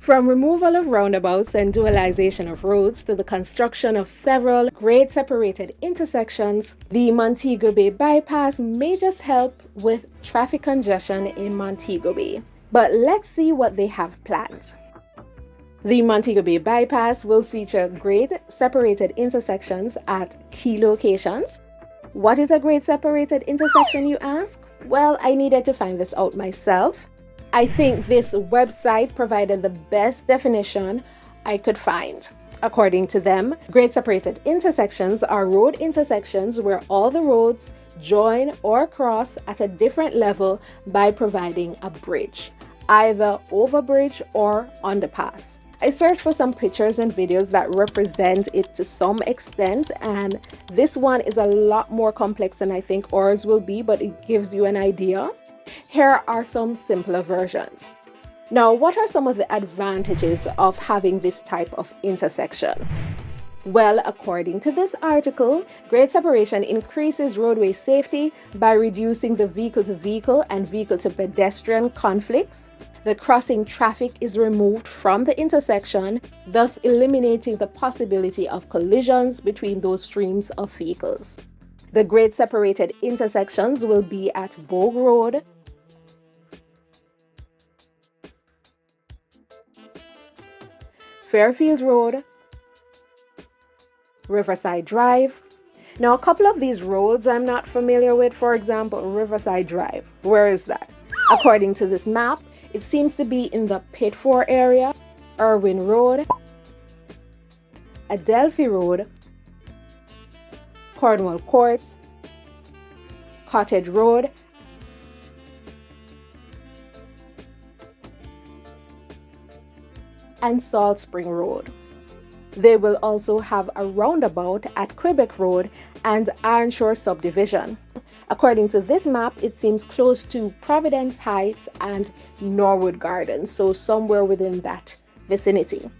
From removal of roundabouts and dualization of roads to the construction of several grade separated intersections, the Montego Bay bypass may just help with traffic congestion in Montego Bay. But let's see what they have planned. The Montego Bay bypass will feature grade separated intersections at key locations. What is a grade separated intersection, you ask? Well, I needed to find this out myself. I think this website provided the best definition I could find. According to them, grade separated intersections are road intersections where all the roads join or cross at a different level by providing a bridge, either overbridge or underpass. I searched for some pictures and videos that represent it to some extent, and this one is a lot more complex than I think ours will be, but it gives you an idea. Here are some simpler versions. Now, what are some of the advantages of having this type of intersection? Well, according to this article, grade separation increases roadway safety by reducing the vehicle-to-vehicle and vehicle-to-pedestrian conflicts. The crossing traffic is removed from the intersection, thus eliminating the possibility of collisions between those streams of vehicles. The grade separated intersections will be at Bogue Road, Fairfield Road, Riverside Drive. Now, a couple of these roads I'm not familiar with. For example, Riverside Drive. Where is that? According to this map, it seems to be in the Pitford area, Irwin Road, Adelphi Road, Cornwall Courts, Cottage Road, and Salt Spring Road. They will also have a roundabout at Quebec Road and Ironshore Subdivision. According to this map, it seems close to Providence Heights and Norwood Gardens, so somewhere within that vicinity.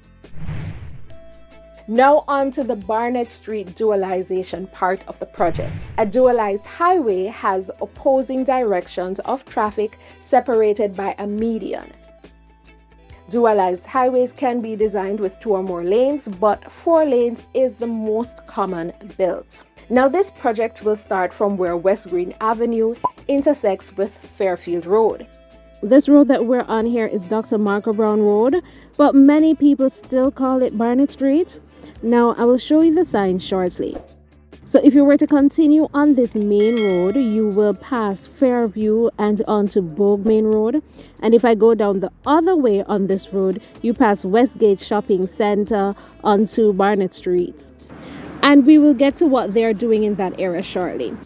Now on to the Barnett Street dualization part of the project. A dualized highway has opposing directions of traffic separated by a median. Dualized highways can be designed with 2 or more lanes, but 4 lanes is the most common built. Now, this project will start from where West Green Avenue intersects with Fairfield Road. This road that we're on here is Dr. Marco Brown Road, but many people still call it Barnett Street. Now, I will show you the sign shortly. So if you were to continue on this main road, you will pass Fairview and onto Bogue Main Road. And if I go down the other way on this road, you pass Westgate Shopping Center onto Barnett Street. And we will get to what they're doing in that area shortly.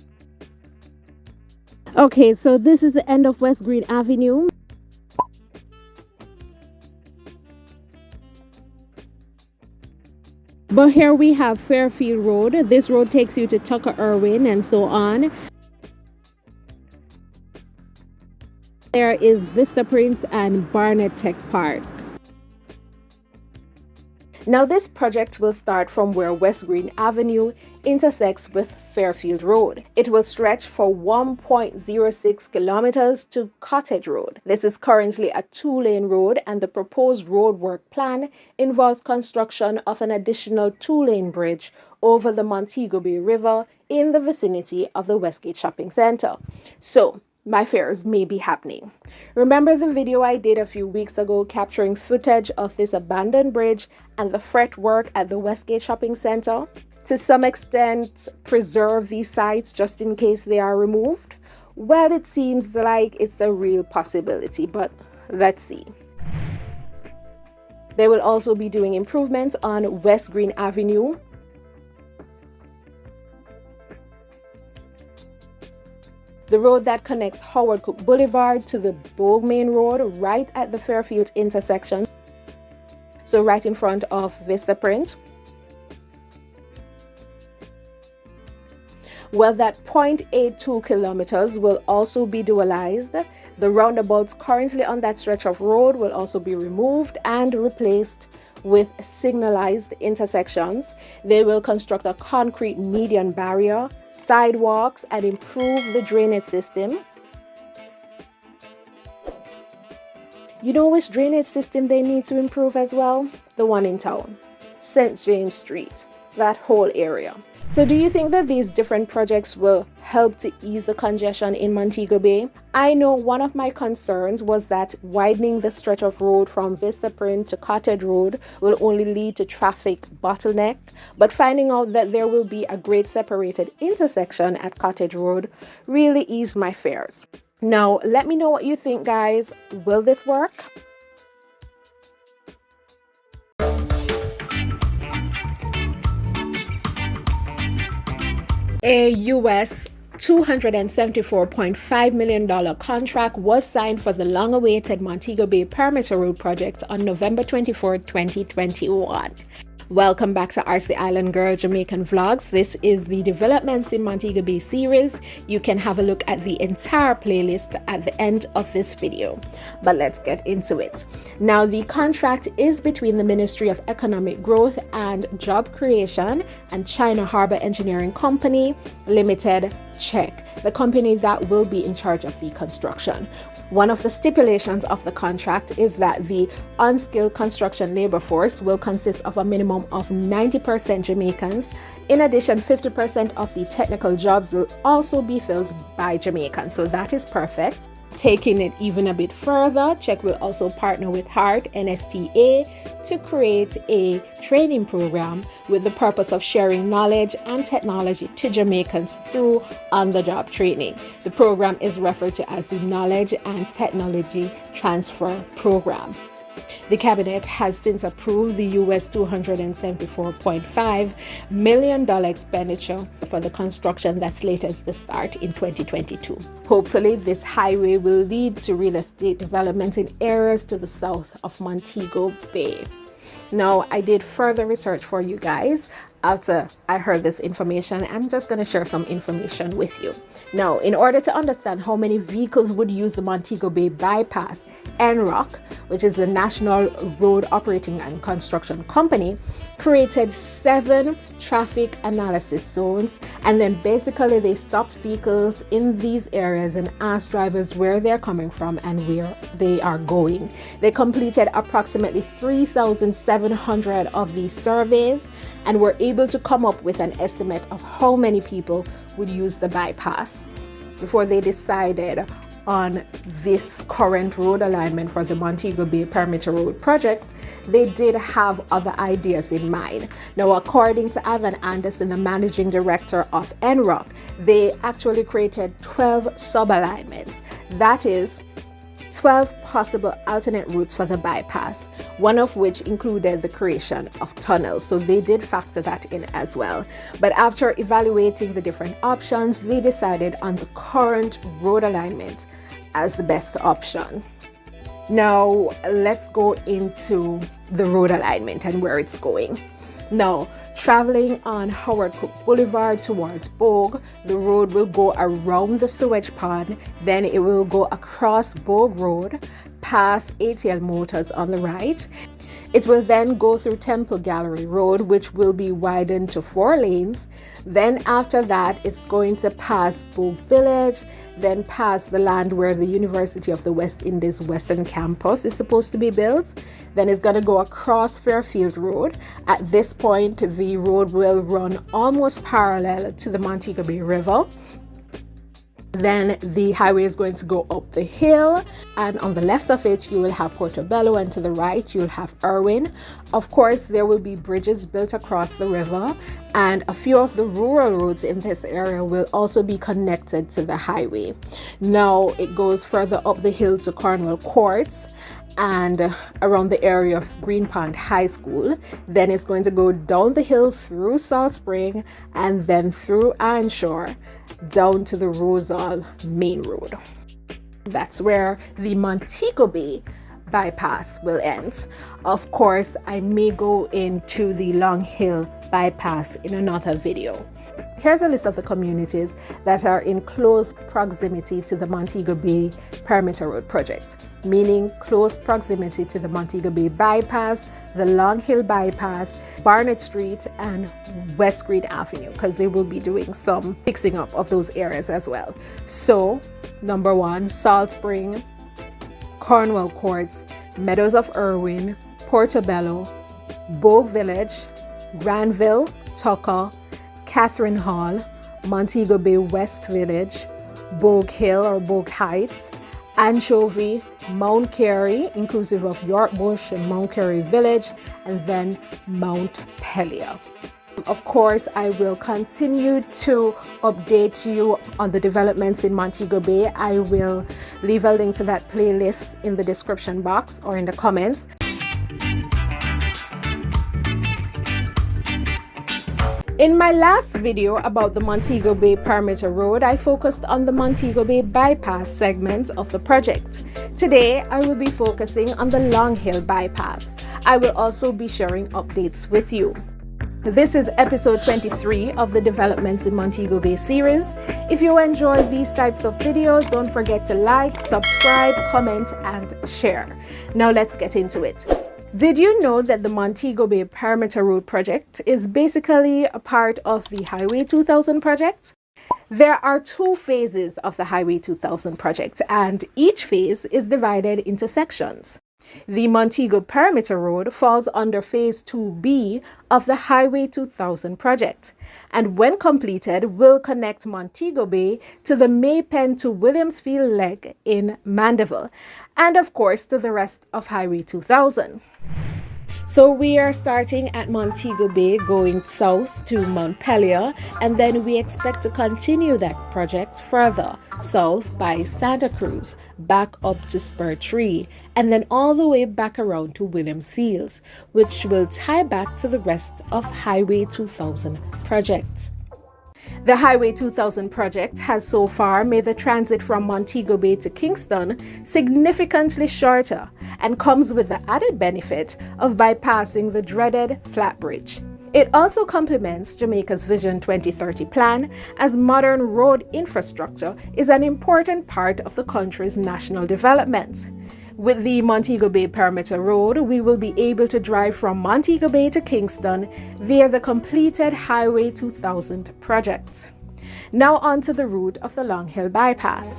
Okay, so this is the end of West Green Avenue. But here we have Fairfield Road. This road takes you to Tucker Irwin and so on. There is Vista Prince and Barnett Tech Park. Now, this project will start from where West Green Avenue intersects with Fairfield Road. It will stretch for 1.06 kilometers to Cottage Road. This is currently a 2-lane road, and the proposed roadwork plan involves construction of an additional 2-lane bridge over the Montego Bay River in the vicinity of the Westgate Shopping Center. So, my fears may be happening. Remember the video I did a few weeks ago capturing footage of this abandoned bridge and the fretwork at the Westgate Shopping Center? To some extent, preserve these sites just in case they are removed? Well, it seems like it's a real possibility, but let's see. They will also be doing improvements on West Green Avenue. The road that connects Howard Cook Boulevard to the Bogue Main Road right at the Fairfield intersection. So right in front of Vista Print. Well, that 0.82 kilometers will also be dualized. The roundabouts currently on that stretch of road will also be removed and replaced with signalized intersections. They will construct a concrete median barrier, sidewalks, and improve the drainage system. You know which drainage system they need to improve as well? The one in town, St. James Street, that whole area. So do you think that these different projects will help to ease the congestion in Montego Bay? I know one of my concerns was that widening the stretch of road from Vista Print to Cottage Road will only lead to traffic bottleneck, but finding out that there will be a grade separated intersection at Cottage Road really eased my fears. Now, let me know what you think, guys. Will this work? A US $274.5 million contract was signed for the long-awaited Montego Bay Perimeter Road project on November 24, 2021. Welcome back to RC Island Girl Jamaican Vlogs. This is the Developments in Montego Bay series. You can have a look at the entire playlist at the end of this video. But let's get into it. Now, the contract is between the Ministry of Economic Growth and Job Creation and China Harbour Engineering Company Limited, Czech, the company that will be in charge of the construction. One of the stipulations of the contract is that the unskilled construction labor force will consist of a minimum of 90% Jamaicans. In addition, 50% of the technical jobs will also be filled by Jamaicans, so that is perfect. Taking it even a bit further, Czech will also partner with HART NSTA to create a training program with the purpose of sharing knowledge and technology to Jamaicans through on-the-job training. The program is referred to as the Knowledge and Technology Transfer Program. The cabinet has since approved the US $274.5 million expenditure for the construction that's slated to start in 2022. Hopefully, this highway will lead to real estate development in areas to the south of Montego Bay. Now, I did further research for you guys. After I heard this information, I'm just going to share some information with you. Now, in order to understand how many vehicles would use the Montego Bay Bypass, NROC, which is the National Road Operating and Construction Company, created 7 traffic analysis zones, and then basically they stopped vehicles in these areas and asked drivers where they're coming from and where they are going. They completed approximately 3,700 of these surveys and were able to come up with an estimate of how many people would use the bypass. Before they decided on this current road alignment for the Montego Bay Perimeter Road project, they did have other ideas in mind. Now, according to Ivan Anderson, the managing director of NROC, they actually created 12 sub-alignments. That is 12 possible alternate routes for the bypass, one of which included the creation of tunnels. So they did factor that in as well. But after evaluating the different options, they decided on the current road alignment as the best option. Now, let's go into the road alignment and where it's going. Now, traveling on Howard Cook Boulevard towards Bogue, the road will go around the sewage pond, then it will go across Bogue Road, past ATL Motors on the right. It will then go through Temple Gallery Road, which will be widened to 4 lanes. Then after that, it's going to pass Bogue Village, then pass the land where the University of the West Indies Western Campus is supposed to be built. Then it's going to go across Fairfield Road. At this point, the road will run almost parallel to the Montego Bay River. Then the highway is going to go up the hill, and on the left of it you will have Portobello, and to the right you'll have Irwin. Of course, there will be bridges built across the river, and a few of the rural roads in this area will also be connected to the highway. Now it goes further up the hill to Cornwall Courts and around the area of Green Pond High School. Then it's going to go down the hill through Salt Spring and then through Ironshore down to the Rosal Main Road. That's where the Montego Bay bypass will end. Of course, I may go into the Long Hill bypass in another video. Here's a list of the communities that are in close proximity to the Montego Bay Perimeter Road project, meaning close proximity to the Montego Bay bypass, the Long Hill bypass, Barnett Street, and West Green Avenue, because they will be doing some fixing up of those areas as well. So, number 1, Salt Spring, Cornwall Courts, Meadows of Irwin, Portobello, Bogue Village, Granville, Tucker, Catherine Hall, Montego Bay West Village, Bogue Hill or Bogue Heights, Anchovy, Mount Carey, inclusive of York Bush and Mount Carey Village, and then Mount Pelier. Of course, I will continue to update you on the developments in Montego Bay. I will leave a link to that playlist in the description box or in the comments. In my last video about the Montego Bay Perimeter Road, I focused on the Montego Bay Bypass segment of the project. Today, I will be focusing on the Long Hill Bypass. I will also be sharing updates with you. This is episode 23 of the Developments in Montego Bay series. If you enjoy these types of videos, don't forget to like, subscribe, comment, and share. Now let's get into it. Did you know that the Montego Bay Perimeter Road project is basically a part of the Highway 2000 project? There are two phases of the Highway 2000 project, and each phase is divided into sections. The Montego Perimeter Road falls under Phase 2B of the Highway 2000 project, and when completed will connect Montego Bay to the Maypen to Williamsfield leg in Mandeville, and of course to the rest of Highway 2000. So we are starting at Montego Bay going south to Montpelier, and then we expect to continue that project further south by Santa Cruz, back up to Spur Tree, and then all the way back around to Williams Fields, which will tie back to the rest of Highway 2000 project. The Highway 2000 project has so far made the transit from Montego Bay to Kingston significantly shorter and comes with the added benefit of bypassing the dreaded Flat Bridge. It also complements Jamaica's Vision 2030 plan, as modern road infrastructure is an important part of the country's national development. With the Montego Bay Perimeter Road, we will be able to drive from Montego Bay to Kingston via the completed Highway 2000 project. Now on to the route of the Long Hill Bypass.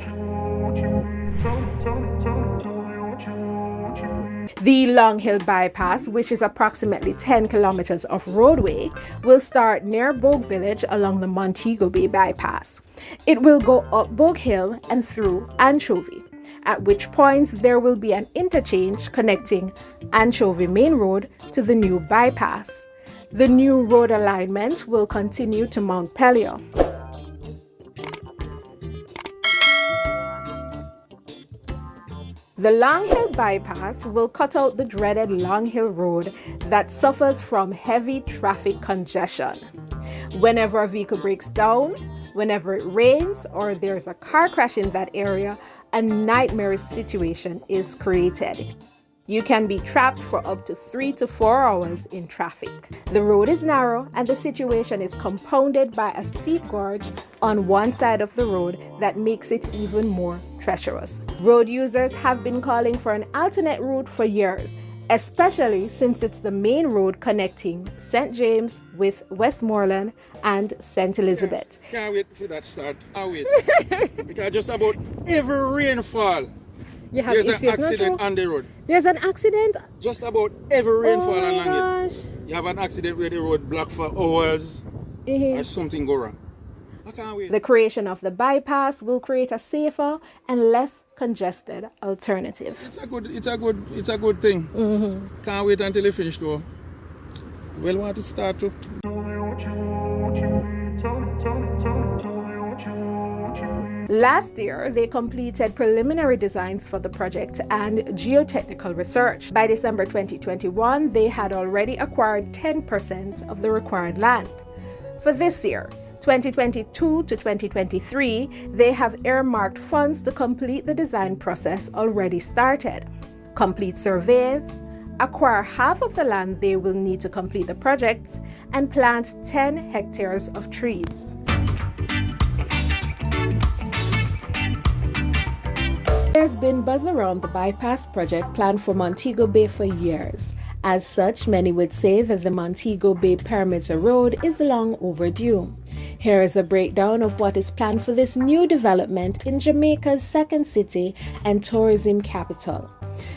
The Long Hill Bypass, which is approximately 10 kilometers of roadway, will start near Bogue Village along the Montego Bay Bypass. It will go up Bogue Hill and through Anchovy, at which point there will be an interchange connecting Anchovy Main Road to the new bypass. The new road alignment will continue to Mount Pelier. The Long Hill Bypass will cut out the dreaded Long Hill Road that suffers from heavy traffic congestion. Whenever a vehicle breaks down, whenever it rains, or there's a car crash in that area, a nightmare situation is created. You can be trapped for up to 3 to 4 hours in traffic. The road is narrow, and the situation is compounded by a steep gorge on one side of the road that makes it even more treacherous. Road users have been calling for an alternate route for years, especially since it's the main road connecting St. James with Westmoreland and St. Elizabeth. Can't wait for that start. Can't wait. Because just about every rainfall, there's an accident on the road. There's an accident? Just about every rainfall oh along it. You have an accident where the road blocked for hours or something go wrong. I can't wait. The creation of the bypass will create a safer and less congested alternative. It's a good thing. Can't wait until it finish though. Well, want to start to. Last year, they completed preliminary designs for the project and geotechnical research. By December 2021, they had already acquired 10% of the required land. For this year, 2022 to 2023, they have earmarked funds to complete the design process already started, complete surveys, acquire half of the land they will need to complete the project, and plant 10 hectares of trees. There's been buzz around the bypass project planned for Montego Bay for years. As such, many would say that the Montego Bay Perimeter Road is long overdue. Here is a breakdown of what is planned for this new development in Jamaica's second city and tourism capital.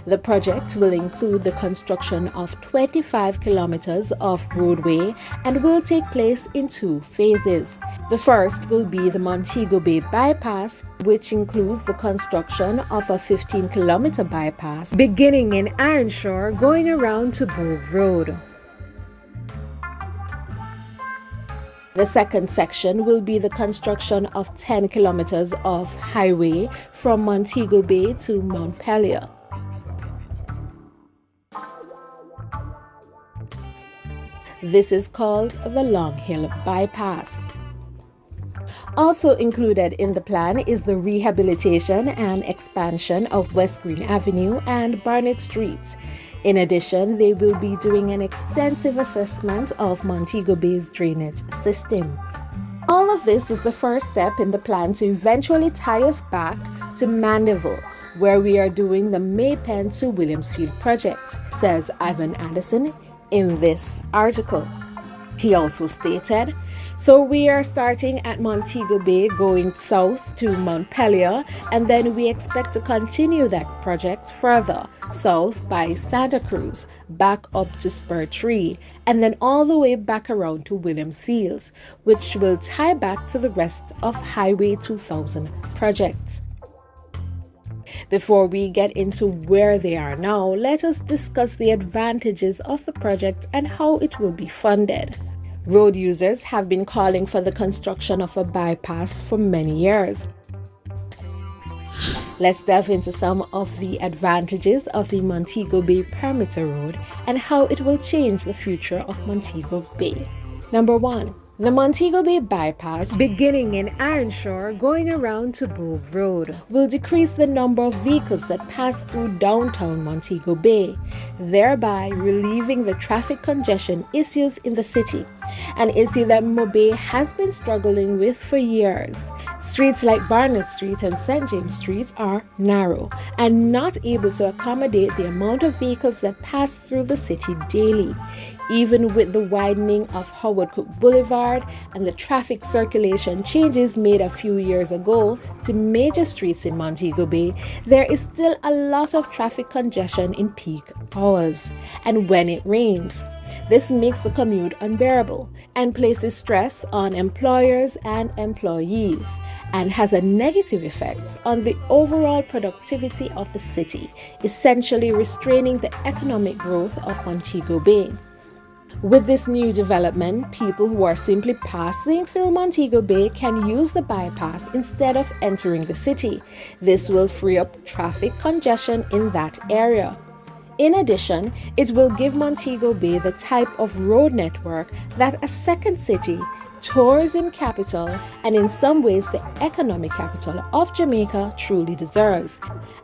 The project will include the construction of 25 kilometers of roadway and will take place in 2 phases. The first will be the Montego Bay bypass, which includes the construction of a 15-kilometer bypass beginning in Ironshore going around to Boulevard. The second section will be the construction of 10 kilometers of highway from Montego Bay to Montpelier. This is called the Long Hill Bypass. Also included in the plan is the rehabilitation and expansion of West Green Avenue and Barnett Streets. In addition, they will be doing an extensive assessment of Montego Bay's drainage system. All of this is the first step in the plan to eventually tie us back to Mandeville, where we are doing the Maypen to Williamsfield project, says Ivan Anderson in this article. He also stated, so we are starting at Montego Bay going south to Montpelier, and then we expect to continue that project further south by Santa Cruz, back up to Spur Tree, and then all the way back around to Williamsfield, which will tie back to the rest of Highway 2000 projects. Before we get into where they are now, let us discuss the advantages of the project and how it will be funded. Road users have been calling for the construction of a bypass for many years. Let's delve into some of the advantages of the Montego Bay Perimeter Road and how it will change the future of Montego Bay. Number 1. The Montego Bay bypass, beginning in Ironshore going around to Boulevard, will decrease the number of vehicles that pass through downtown Montego Bay, thereby relieving the traffic congestion issues in the city, an issue that Mobe has been struggling with for years. Streets like Barnett Street and St. James Street are narrow and not able to accommodate the amount of vehicles that pass through the city daily. Even with the widening of Howard Cook Boulevard and the traffic circulation changes made a few years ago to major streets in Montego Bay, there is still a lot of traffic congestion in peak hours and when it rains. This makes the commute unbearable and places stress on employers and employees and has a negative effect on the overall productivity of the city, essentially restraining the economic growth of Montego Bay. With this new development, people who are simply passing through Montego Bay can use the bypass instead of entering the city. This will free up traffic congestion in that area. In addition, it will give Montego Bay the type of road network that a second city, tourism capital, and in some ways the economic capital of Jamaica truly deserves.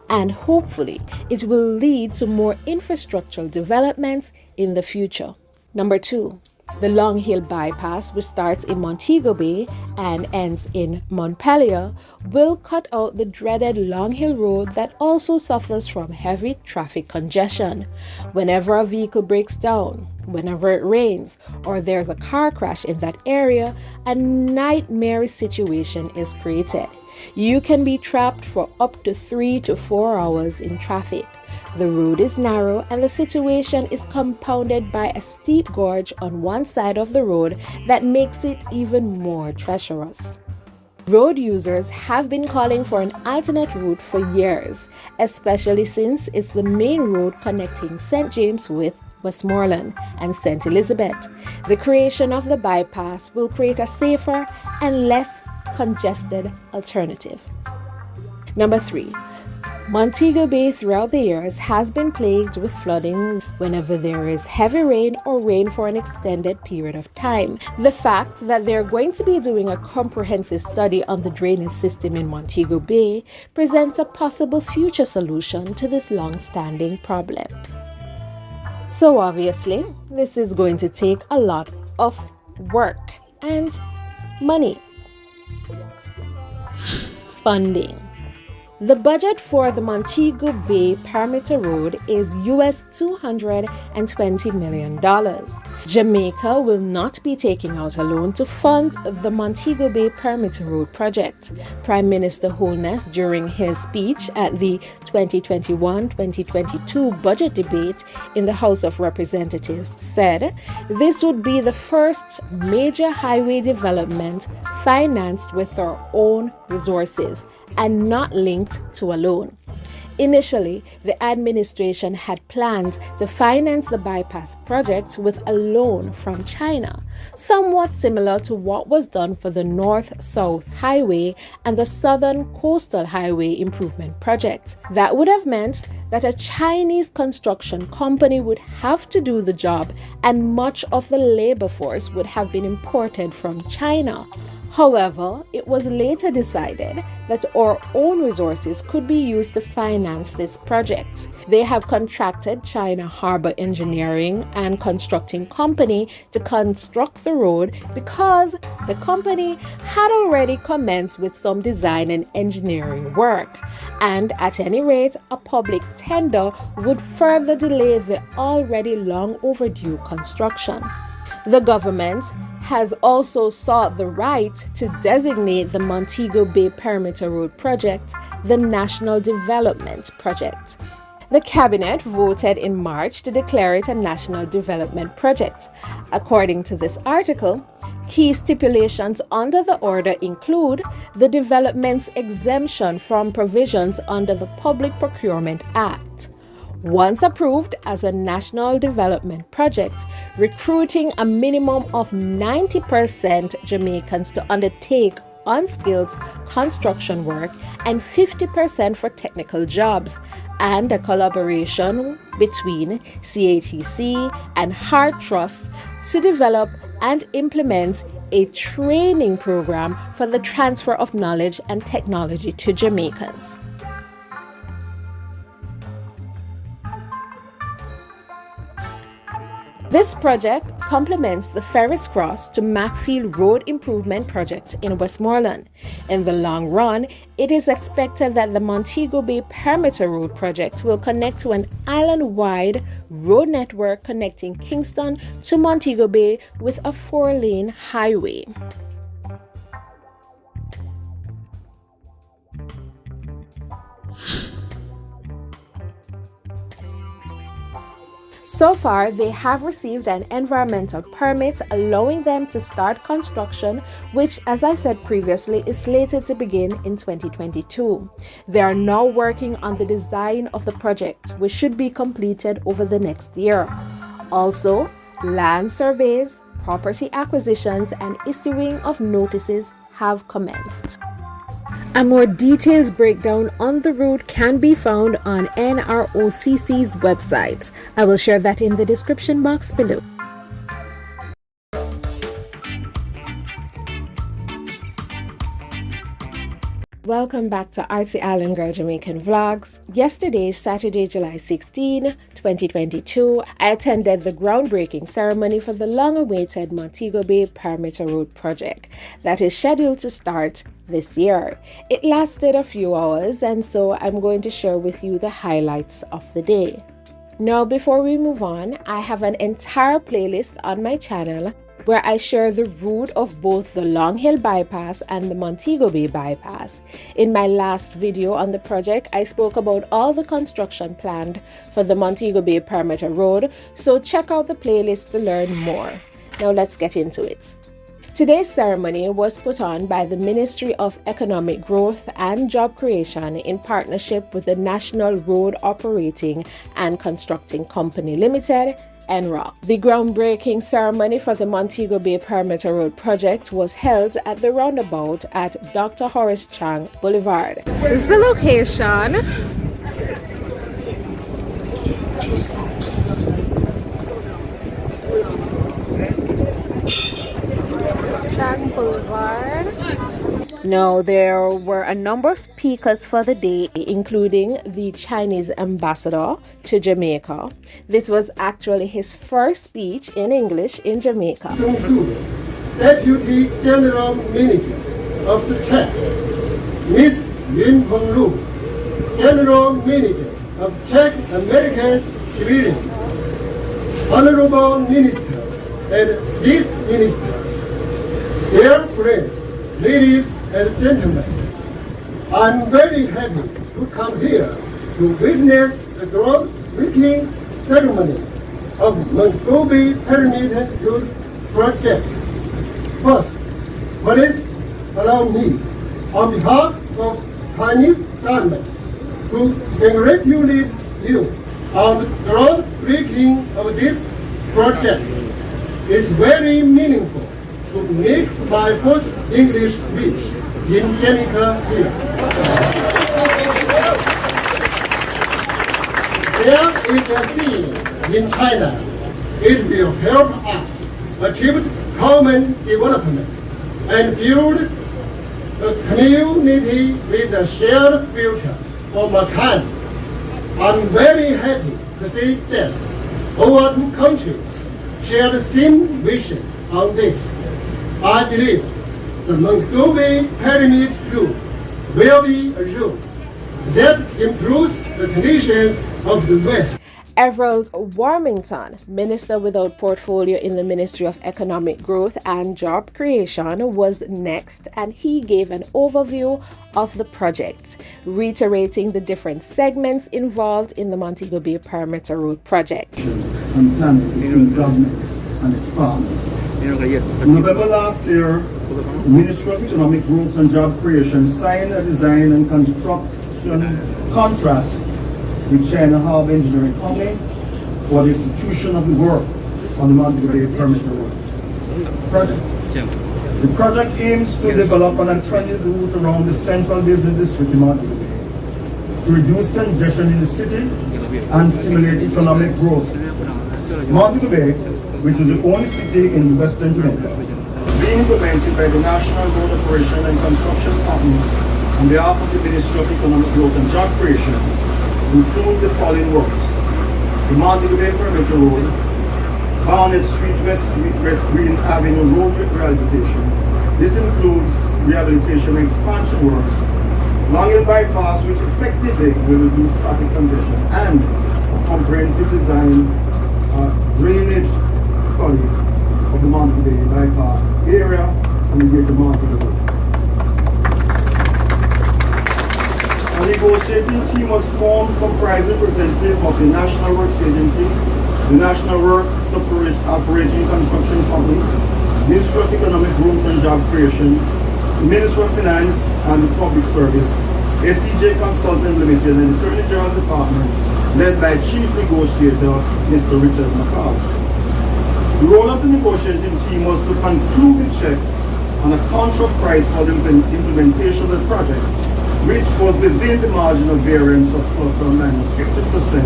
And hopefully, it will lead to more infrastructural developments in the future. Number 2. The Long Hill Bypass, which starts in Montego Bay and ends in Montpelier, will cut out the dreaded Long Hill Road that also suffers from heavy traffic congestion. Whenever a vehicle breaks down, whenever it rains, or there's a car crash in that area, a nightmare situation is created. You can be trapped for up to 3 to 4 hours in traffic. The road is narrow and the situation is compounded by a steep gorge on one side of the road that makes it even more treacherous. Road users have been calling for an alternate route for years, especially since it's the main road connecting St. James with Westmoreland and St. Elizabeth. The creation of the bypass will create a safer and less congested alternative. Number 3. Montego Bay throughout the years has been plagued with flooding whenever there is heavy rain or rain for an extended period of time. The fact that they're going to be doing a comprehensive study on the drainage system in Montego Bay presents a possible future solution to this long-standing problem. So obviously, this is going to take a lot of work and money. Funding. The budget for the Montego Bay Perimeter Road is US $220 million. Jamaica will not be taking out a loan to fund the Montego Bay Perimeter Road project. Prime Minister Holness, during his speech at the 2021-2022 budget debate in the House of Representatives, said this would be the first major highway development financed with our own resources and not linked to a loan. Initially, the administration had planned to finance the bypass project with a loan from China, somewhat similar to what was done for the North-South Highway and the Southern Coastal Highway Improvement Project. That would have meant that a Chinese construction company would have to do the job, and much of the labor force would have been imported from China. However, it was later decided that our own resources could be used to finance this project. They have contracted China Harbor Engineering and Constructing Company to construct the road because the company had already commenced with some design and engineering work. And at any rate, a public tender would further delay the already long overdue construction. The government has also sought the right to designate the Montego Bay Perimeter Road project the National Development Project. The Cabinet voted in March to declare it a National Development Project. According to this article, key stipulations under the order include the development's exemption from provisions under the Public Procurement Act. Once approved as a national development project, recruiting a minimum of 90% Jamaicans to undertake unskilled construction work and 50% for technical jobs, and a collaboration between CATC and Hard Trust to develop and implement a training program for the transfer of knowledge and technology to Jamaicans. This project complements the Ferris Cross to Macfield Road Improvement Project in Westmoreland. In the long run, it is expected that the Montego Bay Perimeter Road project will connect to an island-wide road network connecting Kingston to Montego Bay with a 4-lane highway. So far, they have received an environmental permit allowing them to start construction, which, as I said previously, is slated to begin in 2022. They are now working on the design of the project, which should be completed over the next year. Also, land surveys, property acquisitions, and issuing of notices have commenced. A more detailed breakdown on the route can be found on NROCC's website. I will share that in the description box below. Welcome back to RT Island Girl Jamaican Vlogs. Yesterday, Saturday, July 16, 2022, I attended the groundbreaking ceremony for the long-awaited Montego Bay Perimeter Road project that is scheduled to start this year. It lasted a few hours, and so I'm going to share with you the highlights of the day. Now, before we move on, I have an entire playlist on my channel where I share the route of both the Long Hill Bypass and the Montego Bay Bypass. In my last video on the project, I spoke about all the construction planned for the Montego Bay Perimeter Road, so check out the playlist to learn more. Now let's get into it. Today's ceremony was put on by the Ministry of Economic Growth and Job Creation in partnership with the National Road Operating and Constructing Company Limited, NROC. The groundbreaking ceremony for the Montego Bay Perimeter Road project was held at the roundabout at Dr. Horace Chang Boulevard. This is the location. Chang Boulevard. Now, there were a number of speakers for the day, including the Chinese ambassador to Jamaica. This was actually his first speech in English in Jamaica. Deputy General Manager of the TEC, Ms. Lin Hong Lu, General Manager of Czech American Civilian, Honorable Ministers and State Ministers, dear friends, ladies and gentlemen, I'm very happy to come here to witness the groundbreaking ceremony of Montego Pyramid Road project. First, please allow me, on behalf of Chinese government, to congratulate you on the groundbreaking of this project. It's very meaningful to make my first English speech in Jamaica here. There is a scene in China. It will help us achieve common development and build a community with a shared future for mankind. I'm very happy to see that our two countries share the same vision on this. I believe the Montego Pyramid Road will be a road that improves the conditions of the West. Everald Warmington, Minister without portfolio in the Ministry of Economic Growth and Job Creation, was next, and he gave an overview of the project, reiterating the different segments involved in the Montego Bay Perimeter Road project. And planning between the government and its partners. In November last year, the Ministry of Economic Growth and Job Creation signed a design and construction contract with China Harbour Engineering Company for the execution of the work on the Montego Bay Perimeter Road project. The project aims to develop an alternative route around the central business district in Montego Bay to reduce congestion in the city and stimulate economic growth. Montego Bay, which is the only city in western Jamaica, being implemented by the National Road Operation and Construction Company on behalf of the Ministry of Economic Growth and Job Creation, includes the following works: the Montego Bay Perimeter Road, Barnett Street, West Green Avenue Road rehabilitation. This includes rehabilitation and expansion works, Long Hill Bypass, which effectively will reduce traffic congestion, and a comprehensive design drainage study of the Montego Bay Bypass area and the Greater Montego Bay. A negotiating team was formed comprising representatives of the National Works Agency, the National Works Operating Construction Company, Ministry of Economic Growth and Job Creation, the Ministry of Finance and Public Service, SEJ Consultant Limited, and the Attorney General's Department, led by Chief Negotiator Mr. Richard McCarthy. The role of the negotiating team was to conclude the check on a contract price for the implementation of the project, which was within the margin of variance of plus or minus 50%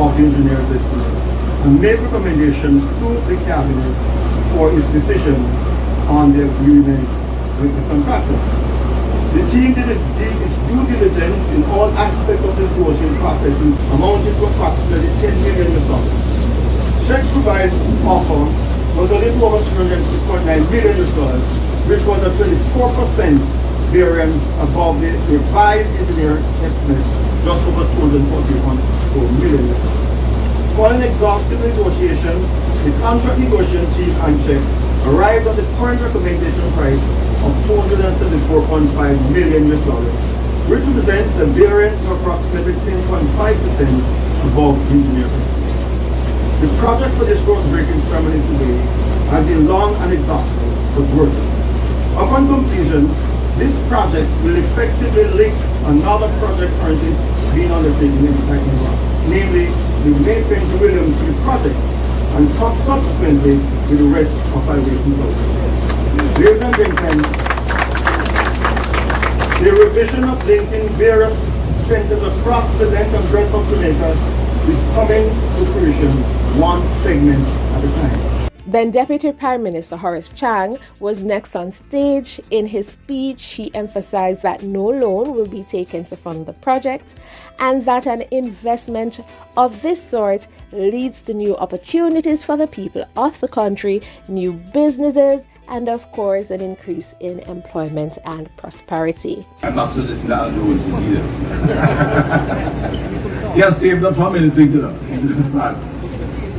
of the engineer's estimate, and make recommendations to the Cabinet for its decision on the agreement with the contractor. The team did its due diligence in all aspects of the negotiating process, amounting to approximately $10 million. Czech's revised offer was a little over $306.9 million, which was a 24% variance above the revised engineer estimate, just over $240.4 million. Following exhaustive negotiation, the contract negotiation team and Czech arrived at the current recommendation price of $274.5 million, which represents a variance of approximately 10.5% above the engineer estimate. The project for this groundbreaking ceremony today has been long and exhaustive, but worth it. Upon completion, this project will effectively link another project currently being undertaken in Montego, namely the Maypen to Williams Street project, and subsequently with the rest of Highway 2000. Ladies and gentlemen, the revision of linking various centers across the length and breadth of Jamaica is coming to fruition, one segment at a time. Then Deputy Prime Minister Horace Chang was next on stage. In his speech, he emphasized that no loan will be taken to fund the project and that an investment of this sort leads to new opportunities for the people of the country, new businesses, and of course an increase in employment and prosperity. I'm not suggesting that I'll do with the dealers. He has saved up from anything to them.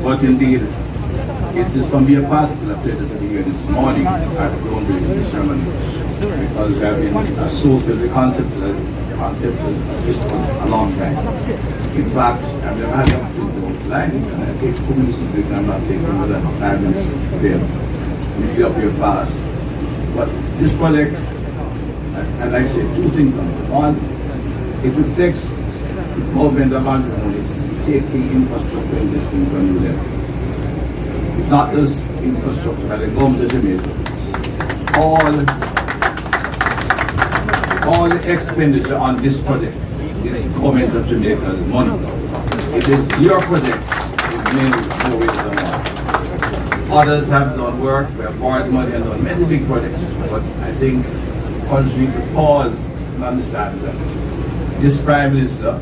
But indeed, it is from me a particular pleasure to be here this morning at the groundbreaking ceremony because I have been associated with the concept of this for a long time. In fact, I've never had the opportunity to go line and I take 2 minutes to break and I'm not taking more than 5 minutes to prepare. You get up here fast. But this project, I'd like to say 2 things on it. One, it reflects the government of Montego is taking infrastructure investment to a new level. It's not just infrastructure, but the government of Jamaica. All the expenditure on this project is the government of Jamaica's money. It is your project, it's mainly no ways than one. Others have done work, we have borrowed money and done many big projects, but I think the country could pause and understand that this Prime Minister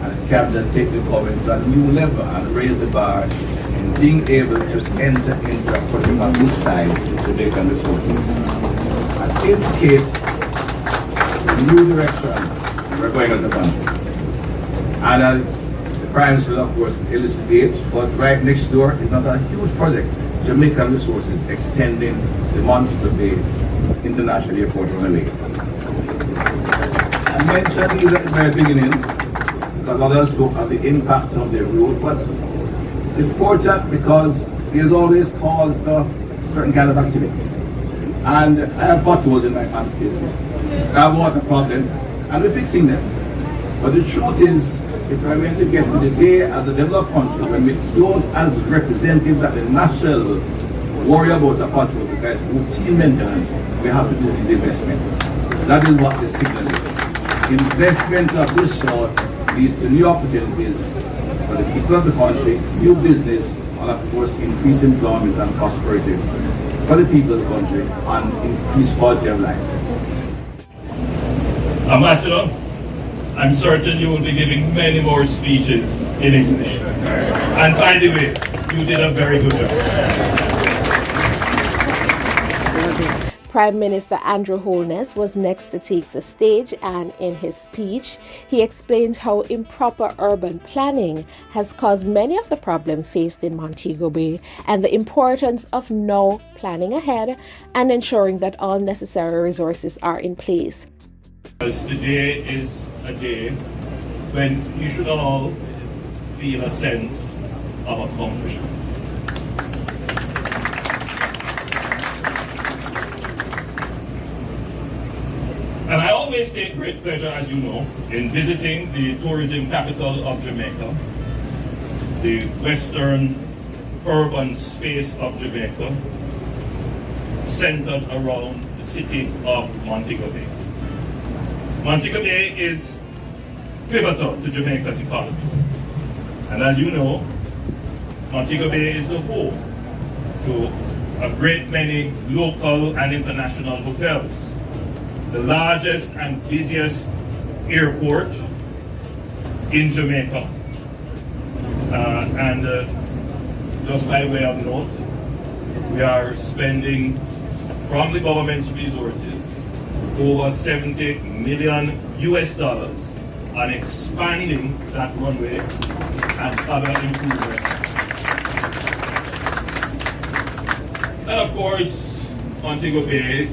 and his cabinet has taken the government to a new level and raised the bar in being able to enter into a project on this side to make a resources and indicate the new direction we're going as a country. And the Prime Minister will of course elucidate, but right next door is not a huge project, Jamaican Resources extending the Montego Bay International Airport runway. I mentioned these at the very beginning because others spoke of the impact of the road, but it's important because there's always calls for certain kind of activity. And I have potholes in my constituency. I have water problem, and we're fixing them. But the truth is, if I went to get to the day as a developed country, when we don't, as representatives at the national, worry about the pothole because routine maintenance, we have to do these investments. That is what the signal is. Investment of this sort leads to new opportunities for the people of the country, new business, and of course increased employment and prosperity for the people of the country and increased quality of life. Ambassador, I'm certain you will be giving many more speeches in English. And by the way, you did a very good job. Prime Minister Andrew Holness was next to take the stage, and in his speech, he explained how improper urban planning has caused many of the problems faced in Montego Bay and the importance of now planning ahead and ensuring that all necessary resources are in place. Because today is a day when you should all feel a sense of accomplishment. And I always take great pleasure, as you know, in visiting the tourism capital of Jamaica, the western urban space of Jamaica, centered around the city of Montego Bay. Montego Bay is pivotal to Jamaica's economy. And as you know, Montego Bay is the home to a great many local and international hotels, the largest and busiest airport in Jamaica. Just by way of note, we are spending from the government's resources over $70 million on expanding that runway and other improvements. And of course, Montego Bay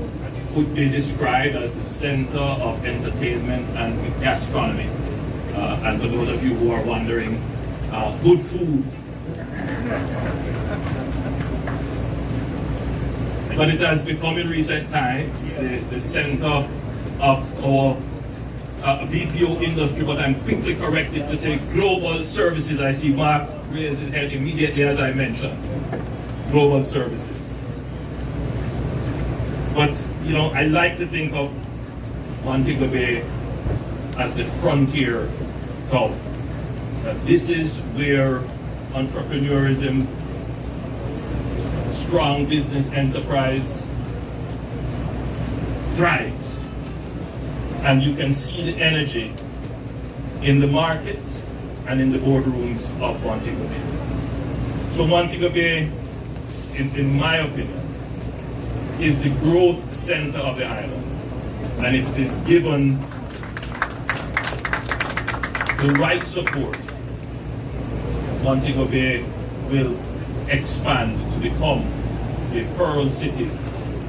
could be described as the center of entertainment and gastronomy. And for those of you who are wondering, good food. But it has become in recent times the center of our BPO industry, but I'm quickly corrected to say global services. I see Mark raise his head immediately as I mentioned global services. But, you know, I like to think of Montego Bay as the frontier town. This is where entrepreneurism strong business enterprise thrives. And you can see the energy in the market and in the boardrooms of Montego Bay. So Montego Bay, in my opinion, is the growth center of the island. And if it is given the right support, Montego Bay will expand to become the pearl city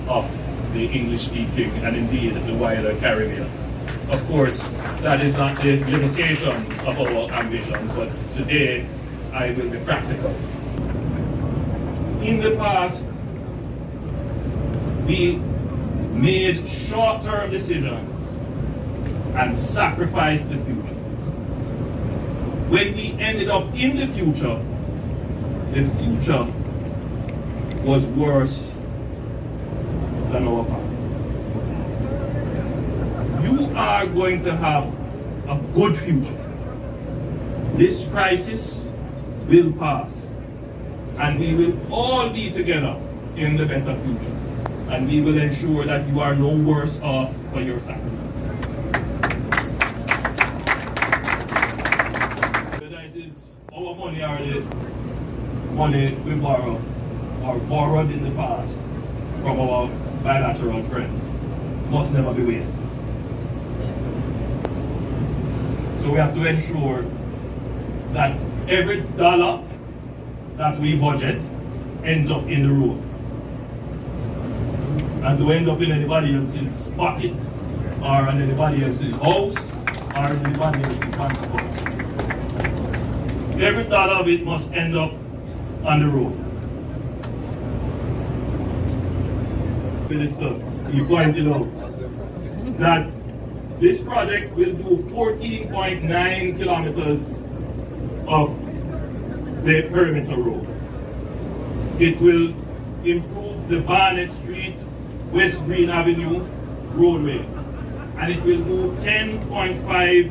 of the English-speaking and indeed the wider Caribbean. Of course, that is not the limitations of our ambition, but today I will be practical. In the past, we made short-term decisions and sacrificed the future. When we ended up in the future was worse than our past. You are going to have a good future. This crisis will pass, and we will all be together in the better future. And we will ensure that you are no worse off for your sacrifice. Whether it is our money or the money we borrow or borrowed in the past from our bilateral friends, must never be wasted. So we have to ensure that every dollar that we budget ends up in the road. And to end up in anybody else's pocket, or in anybody else's house, or in anybody else's bank account. Every dollar of it must end up on the road. Minister, you pointed out that this project will do 14.9 kilometers of the perimeter road. It will improve the Barnett Street, West Green Avenue roadway, and it will do 10.5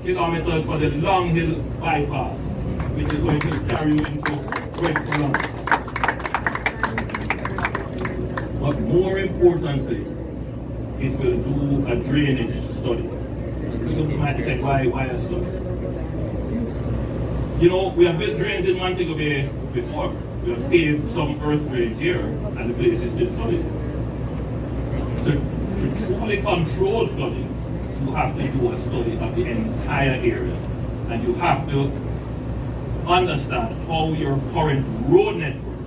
kilometers for the Long Hill bypass, which is going to carry you into West Columbia. But more importantly, it will do a drainage study. You might say, why a study? You know, we have built drains in Montego Bay before. We have paved some earth drains here, and the place is still flooded. To truly control flooding, you have to do a study of the entire area. And you have to understand how your current road network,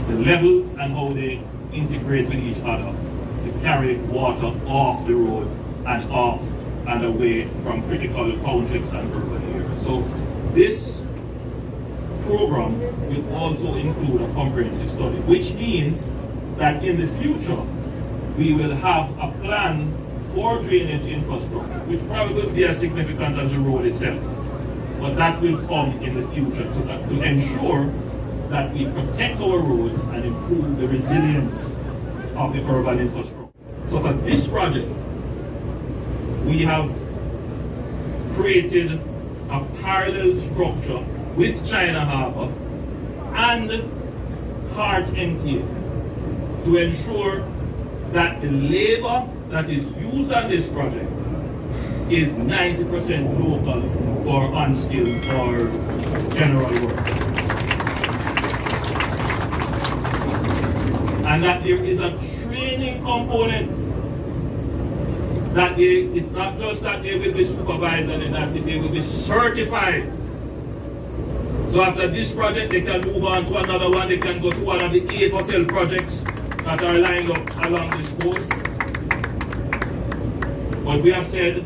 the levels and how they integrate with each other to carry water off the road and off and away from critical townships and urban areas. So this program will also include a comprehensive study, which means that in the future, we will have a plan for drainage infrastructure, which probably won't be as significant as the road itself. But that will come in the future to ensure that we protect our roads and improve the resilience of the urban infrastructure. So for this project, we have created a parallel structure with China Harbour and Hart MTA to ensure that the labor that is used on this project is 90% local for unskilled or general works. And that there is a training component, that it's not just that they will be supervised and that's it, they will be certified. So after this project, they can move on to another one, they can go to one of the 8 hotel projects that are lined up along this coast. But we have said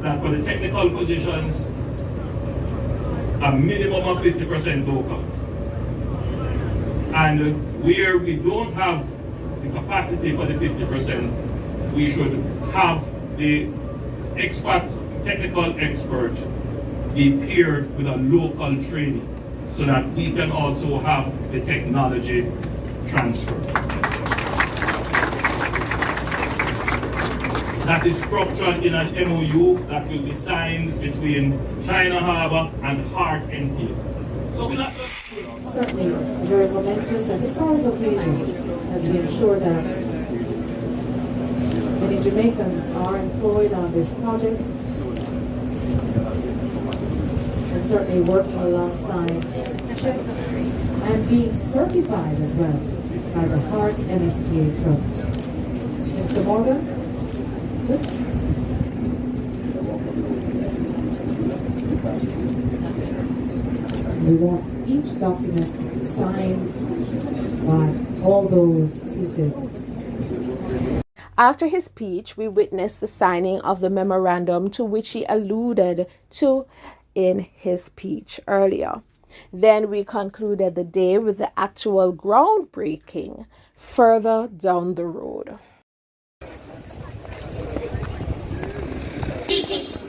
that for the technical positions, a minimum of 50% locals. And where we don't have the capacity for the 50%, we should have the technical expert be paired with a local training so that we can also have the technology transfer. That is structured in an MOU that will be signed between China Harbour and Hart MTA. So we're not just certainly a very momentous and historic occasion as we ensure that many Jamaicans are employed on this project and certainly working alongside and being certified as well by the Heart MSTA Trust. Mr. Morgan? Good. We want each document signed by all those seated. After his speech, we witnessed the signing of the memorandum to which he alluded to in his speech earlier. Then we concluded the day with the actual groundbreaking further down the road.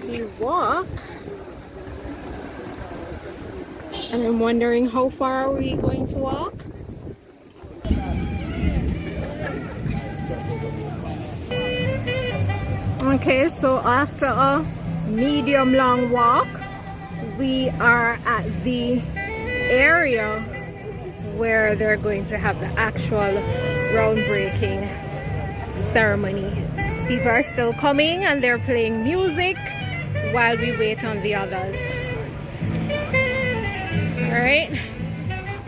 We walk, and I'm wondering how far are we going to walk? Okay, so after a medium long walk, we are at the area where they're going to have the actual groundbreaking ceremony. People are still coming and they're playing music while we wait on the others. Alright,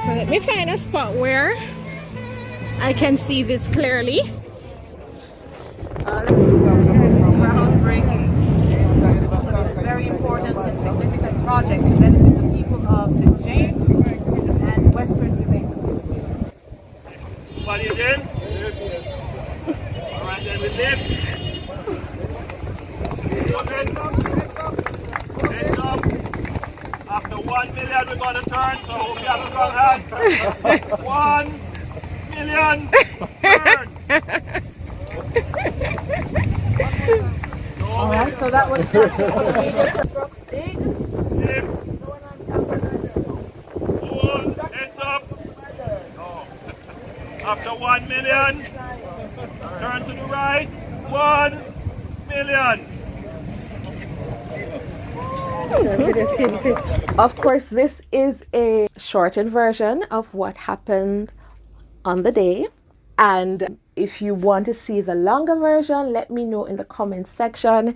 so let me find a spot where I can see this clearly. Groundbreaking for this very important and significant project to benefit the people of St. James and Western Jamaica. Everybody is in? Alright, then we lift. Heads up. After 1 million, we're going to turn, so hope you have a strong hand. 1 million, turn. Alright, so that was practice for the biggest rocks dig. Heads up. After 1 million, turn to the right. 1 million. Of course, this is a shortened version of what happened on the day. And if you want to see the longer version, let me know in the comments section.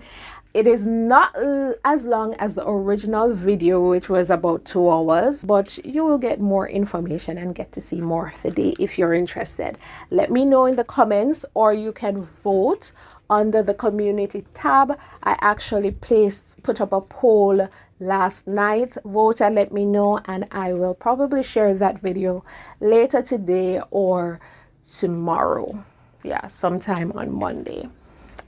It is not as long as the original video, which was about 2 hours, but you will get more information and get to see more of the day if you're interested. Let me know in the comments, or you can vote under the community tab. I actually put up a poll last night. Vote and let me know, and I will probably share that video later today or tomorrow. Yeah, sometime on Monday.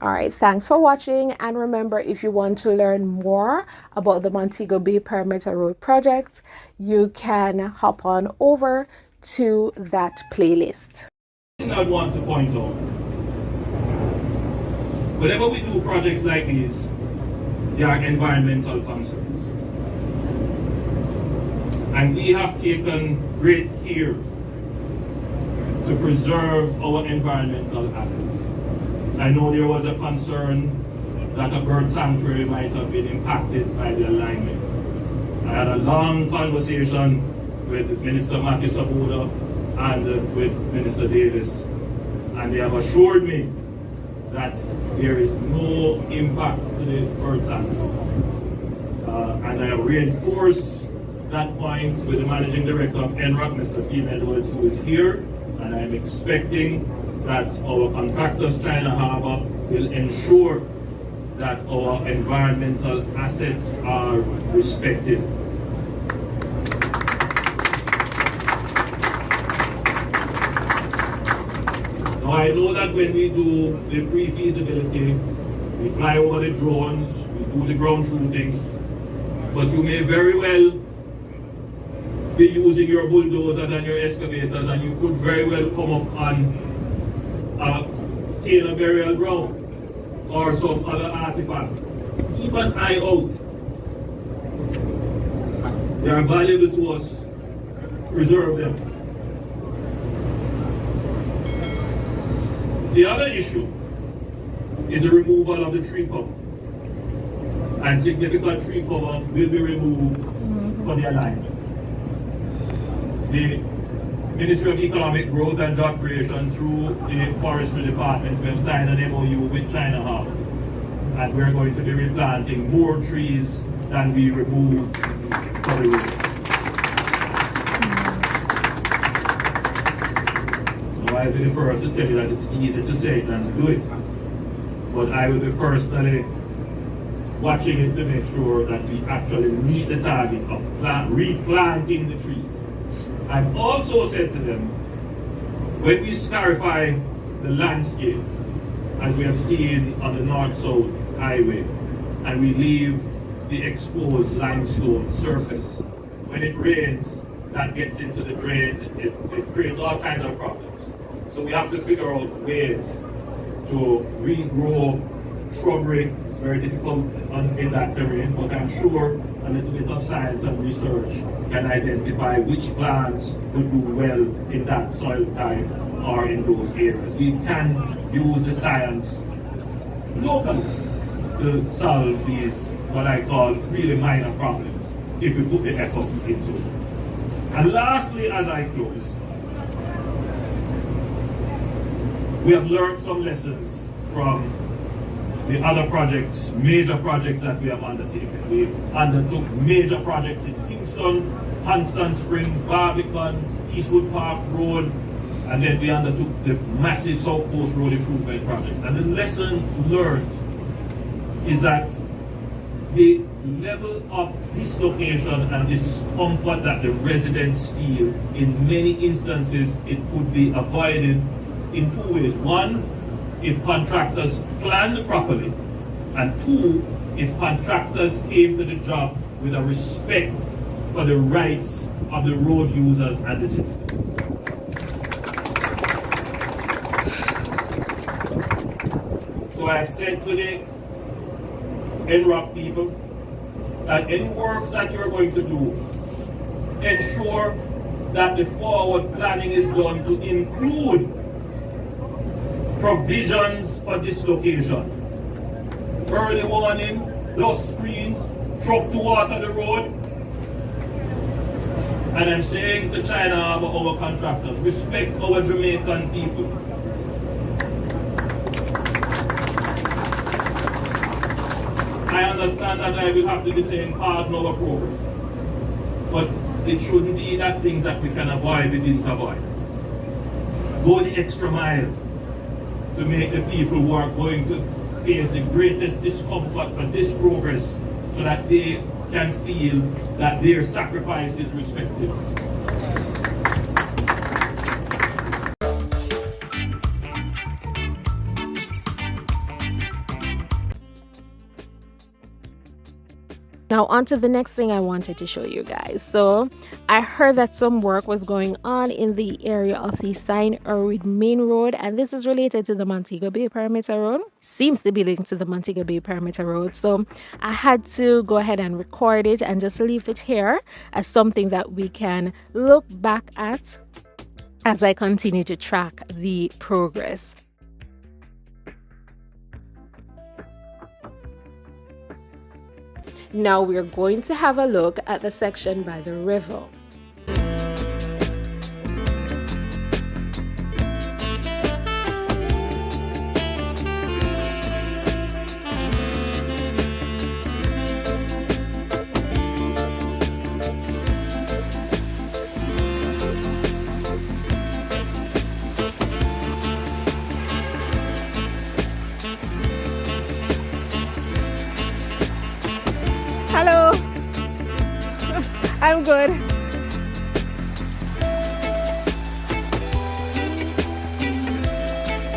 All right, thanks for watching, and remember, if you want to learn more about the Montego Bay Perimeter Road project, you can hop on over to that playlist. I want to point out, whenever we do projects like these, there are environmental concerns, and we have taken great care to preserve our environmental assets. I know there was a concern that a bird sanctuary might have been impacted by the alignment. I had a long conversation with Minister Matthew Saboda and with Minister Davis, and they have assured me that there is no impact to the bird sanctuary. And I have reinforced that point with the Managing Director of NROC, Mr. Steve Edwards, who is here, and I'm expecting that our contractors, China Harbour, will ensure that our environmental assets are respected. Now I know that when we do the pre-feasibility, we fly over the drones, we do the ground truthing, but you may very well be using your bulldozers and your excavators, and you could very well come up on Taylor burial ground or some other artifact. Keep an eye out. They are valuable to us. Preserve them. The other issue is the removal of the tree cover. And significant tree cover will be removed for the alignment. The Ministry of Economic Growth and Job Creation through the Forestry Department, we have signed an MOU with China Harbour, and we're going to be replanting more trees than we remove for the road. So I'll be the first to tell you that it's easier to say it than to do it. But I will be personally watching it to make sure that we actually meet the target of replanting the trees. I've also said to them, when we scarify the landscape, as we have seen on the north-south highway, and we leave the exposed limestone surface, when it rains, that gets into the drains, it creates all kinds of problems. So we have to figure out ways to regrow shrubbery. It's very difficult in that terrain, but I'm sure a little bit of science and research can identify which plants would do well in that soil type or in those areas. We can use the science locally to solve these, what I call, really minor problems, if we put the effort into it. And lastly, as I close, we have learned some lessons from the other projects, major projects that we have undertaken. We undertook major projects in Kingston, Hanston Spring, Barbican, Eastwood Park Road, and then we undertook the massive South Coast Road Improvement Project. And the lesson learned is that the level of dislocation and discomfort that the residents feel, in many instances, it could be avoided in two ways. One, if contractors planned properly, and two, if contractors came to the job with a respect for the rights of the road users and the citizens. So I have said to the NROC people that any works that you're going to do, ensure that the forward planning is done to include provisions for dislocation. Early warning, dust screens, truck to water the road. And I'm saying to China Harbour, our contractors, respect our Jamaican people. I understand that I will have to be saying pardon our progress. But it shouldn't be that things that we can avoid, we didn't avoid. Go the extra mile to make the people who are going to face the greatest discomfort for this progress, so that they can feel that their sacrifice is respected. Now on to the next thing I wanted to show you guys. So I heard that some work was going on in the area of the St. Erwin Main Road, and this is related to the Montego Bay Perimeter Road. Seems to be linked to the Montego Bay Perimeter Road. So I had to go ahead and record it and just leave it here as something that we can look back at as I continue to track the progress. Now we're going to have a look at the section by the river. Hello, I'm good.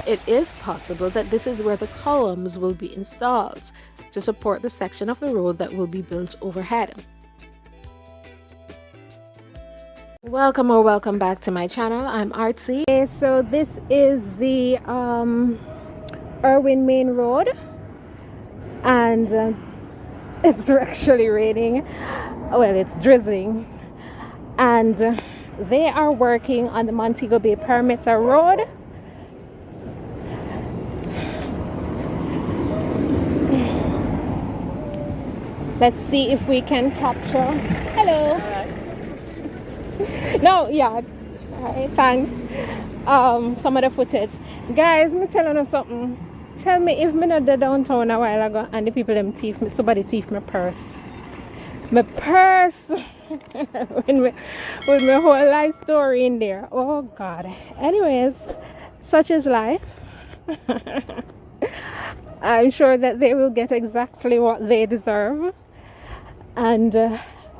It is possible that this is where the columns will be installed to support the section of the road that will be built overhead. Welcome or welcome back to my channel. I'm Artsy. Okay, so this is the Erwin Main Road, and it's actually raining. Well, it's drizzling, and they are working on the Montego Bay Perimeter Road. Let's see if we can capture. Hello. No, yeah. Alright, thanks. Some of the footage. Guys, me telling you something. Tell me if me not the downtown a while ago and the people them thief me, somebody thief my purse. My purse with my whole life story in there. Oh God. Anyways, such is life. I'm sure that they will get exactly what they deserve, and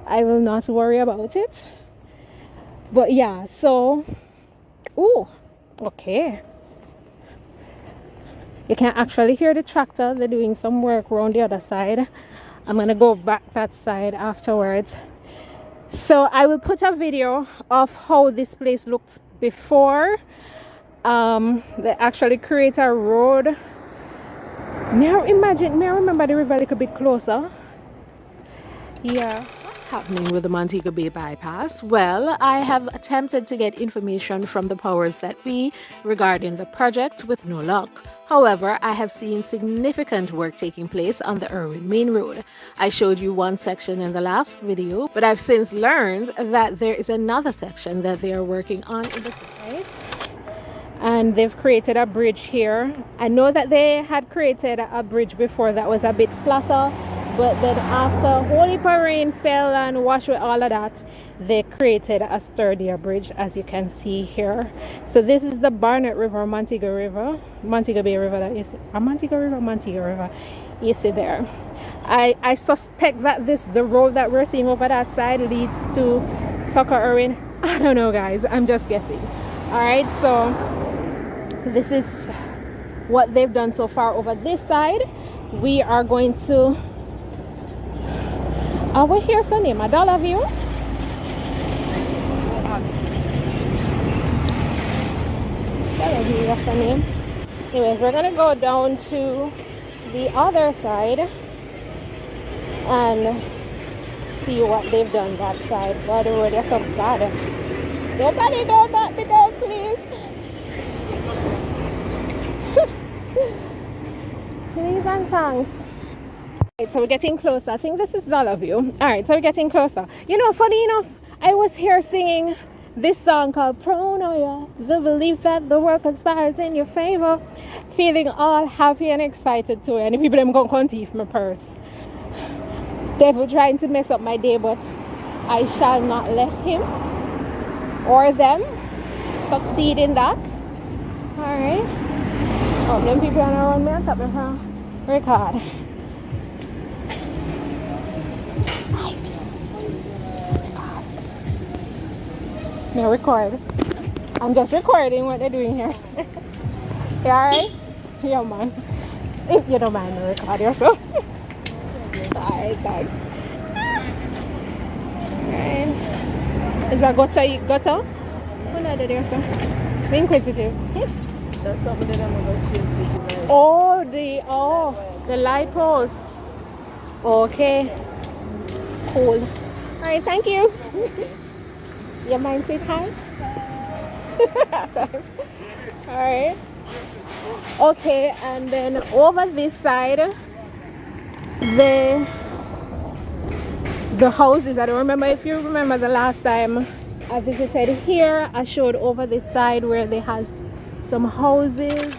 I will not worry about it. But yeah, so okay, you can actually hear the tractor. They're doing some work around the other side. I'm gonna go back that side afterwards. So I will put a video of how this place looked before they actually create a road. May I remember the river a little bit closer. Yeah. What's happening with the Montego Bay bypass? Well, I have attempted to get information from the powers that be regarding the project with no luck. However, I have seen significant work taking place on the Irwin Main Road. I showed you one section in the last video, but I've since learned that there is another section that they are working on in the city. And they've created a bridge here. I know that they had created a bridge before that was a bit flatter, but then after Holy Rain fell and washed with all of that, they created a sturdier bridge, as you can see here. So this is the Barnett River, Montego Bay River that you see. Montego River you see there. I suspect that the road that we're seeing over that side leads to Tucker Irwin. I don't know, guys, I'm just guessing. All right, so this is what they've done so far over this side. We are going to over here, Sunday, a dollar view. That's the name. Anyways, we're gonna go down to the other side and see what they've done that side. God, the road is so bad. Nobody don't knock me down, please. Please and thanks. Right, so we're getting closer. I think this is Dollar View. Alright, so we're getting closer. You know, funny enough, I was here singing this song called Pronoia, the belief that the world conspires in your favor. Feeling all happy and excited too. And the people them going to thief my purse. Devil trying to mess up my day, but I shall not let him or them succeed in that. Alright. Oh, them people are around me on top of her. Record. No, record. I'm just recording what they're doing here. You alright? Yeah, man. If you don't mind, record yourself. Alright, thanks. Alright. Is that gutter? What are they there, sir? Be inquisitive. That's something that I'm going to change. The light post. Okay. Cool. Alright, thank you. Your mind say hi? Alright. Okay, and then over this side, the houses. I don't remember if you remember the last time I visited here. I showed over this side where they had some houses.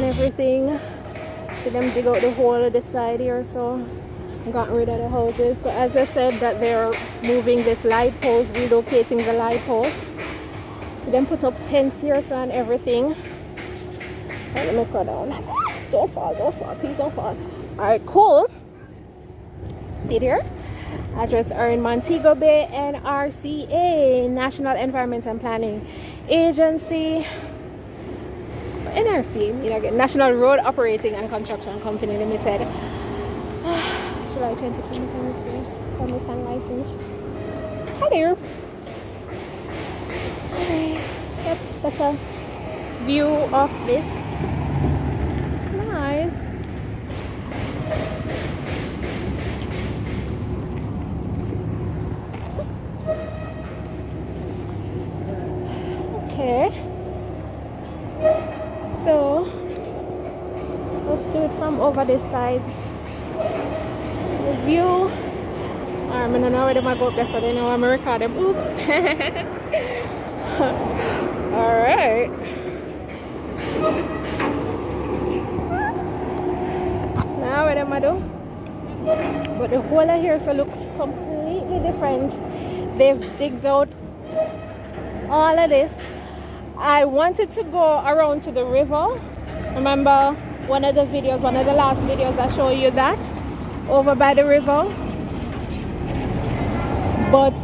Everything. See them dig out the hole of the side here, so got rid of the houses. So as I said, that they're moving this light post, relocating the light post. So them put up fence here, so and everything. Right, let me go down. Don't fall, please don't fall. Alright, cool. See it here? Address are in Montego Bay, NRCA, National Environment and Planning Agency. NRC, you know, National Road Operating and Construction Company Limited. Should I change the permit and license? Hi there. Okay. Yep, that's a view of this. Nice. Okay. So let's do it from over this side. The view. I don't know where they might go up there, so they know I'm record them. Oops. Alright. Now what am I do? But the whole of here so looks completely different. They've digged out all of this. I wanted to go around to the river. Remember one of the last videos I showed you that over by the river, but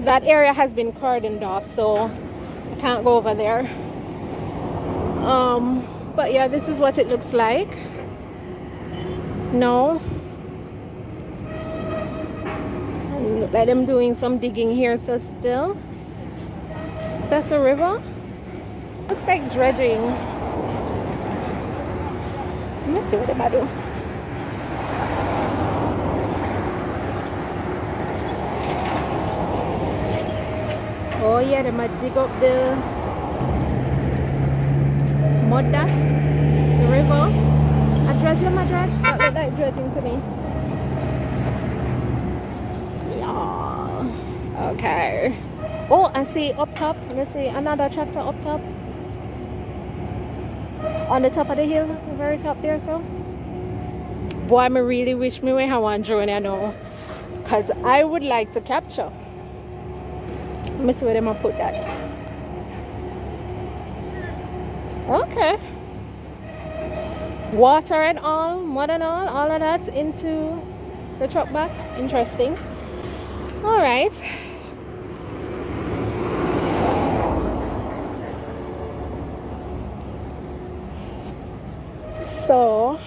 that area has been cordoned off, so I can't go over there. But yeah, this is what it looks like. No, and look like them doing some digging here. So still, that's a river. Looks like dredging. Let me see what they might do. Oh yeah, they might dig up the mud, the river. A dredge, that look like dredging to me. Yeah. Okay. Oh, I see up top. Let's see another tractor up top. On the top of the hill, the very top there. So, boy, I really wish me we have one drone, I know, because I would like to capture. Let me see where they might put that. Okay. Water and all, mud and all of that into the truck back. Interesting. All right. So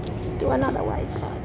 let's do another wide shot.